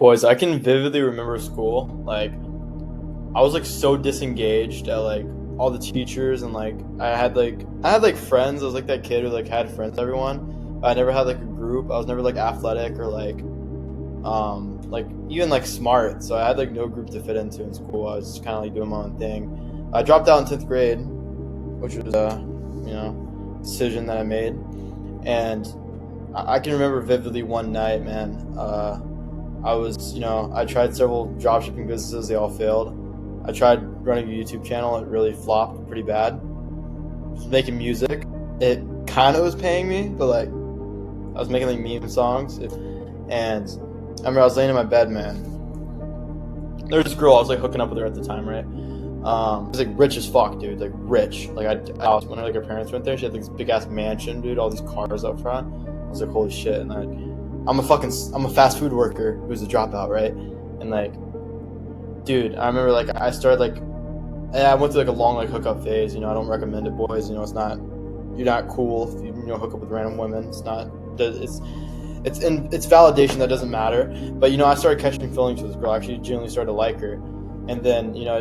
Boys, I can vividly remember school. Like, I was like so disengaged at like all the teachers, and like I had like friends. I was like that kid who like had friends, everyone. But I never had like a group. I was never like athletic or like even like smart. So I had like no group to fit into in school. I was just kind of like doing my own thing. I dropped out in 10th grade, which was a decision that I made, and I can remember vividly one night, man. I tried several dropshipping businesses. They all failed. I tried running a YouTube channel. It really flopped pretty bad. Just making music. It kind of was paying me, but like I was making like meme songs. And I remember I was laying in my bed, man. There was this girl I was like hooking up with her at the time, right? She was like rich as fuck, dude. Like rich. Like I was when like her parents went there. She had like this big ass mansion, dude. All these cars up front. I was like, holy shit. And like, I'm a fast food worker who's a dropout, right? And like, dude, I remember like I started like, and I went through like a long like hookup phase. I don't recommend it, boys. It's not, you're not cool if you hook up with random women. It's not. It's validation that doesn't matter. But I started catching feelings for this girl. I actually genuinely started to like her. And then I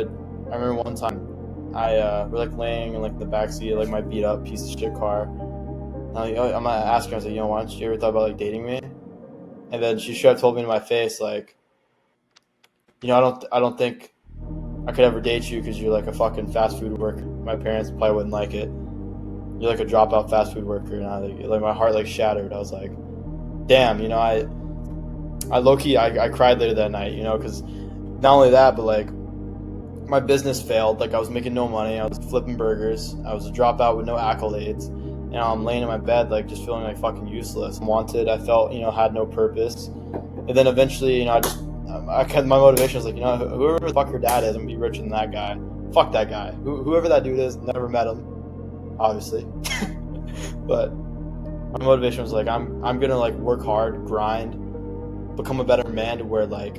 remember one time we're like laying in like the backseat of like my beat up piece of shit car. I'm gonna ask her. I was like, why don't you ever thought about like dating me? And then she straight up told me to my face, like, I don't think I could ever date you because you're like a fucking fast food worker. My parents probably wouldn't like it. You're like a dropout fast food worker, and like my heart like shattered. I was like, damn, I low key I cried later that night, because not only that, but like my business failed. Like I was making no money. I was flipping burgers. I was a dropout with no accolades. I'm laying in my bed, like just feeling like fucking useless, wanted. I felt, had no purpose. And then eventually, my motivation was like, whoever the fuck your dad is, I'm gonna be richer than that guy. Fuck that guy. Whoever that dude is, never met him, obviously. But my motivation was like, I'm gonna like work hard, grind, become a better man to where like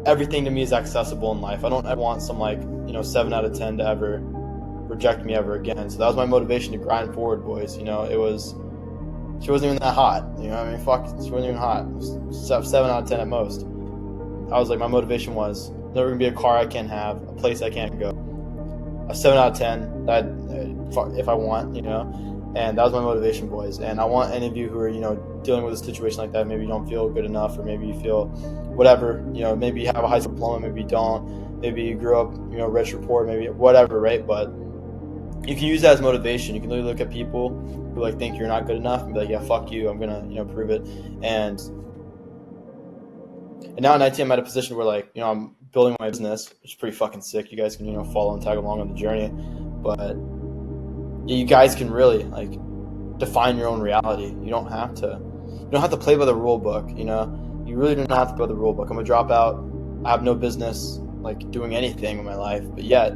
everything to me is accessible in life. I don't ever want some like 7 out of 10 to ever reject me ever again. So that was my motivation to grind forward, boys. She wasn't even that hot. Fuck, she wasn't even hot. 7 out of 10 at most. I was like, my motivation was never gonna be a car I can't have, a place I can't go. A 7 out of 10 that if I want, and that was my motivation, boys. And I want any of you who are, dealing with a situation like that, maybe you don't feel good enough, or maybe you feel whatever, maybe you have a high school diploma, maybe you don't, maybe you grew up, rich or poor, maybe whatever, right? But you can use that as motivation. You can literally look at people who like think you're not good enough and be like, yeah, fuck you, I'm gonna, prove it. And now at 19, I'm at a position where like, I'm building my business, which is pretty fucking sick. You guys can, follow and tag along on the journey. But you guys can really like define your own reality. You don't have to play by the rule book. You really do not have to play by the rule book. I'm a dropout. I have no business like doing anything in my life, but yet,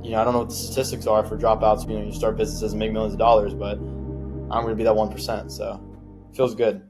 I don't know what the statistics are for dropouts. You start businesses and make millions of dollars, but I'm going to be that 1%. So it feels good.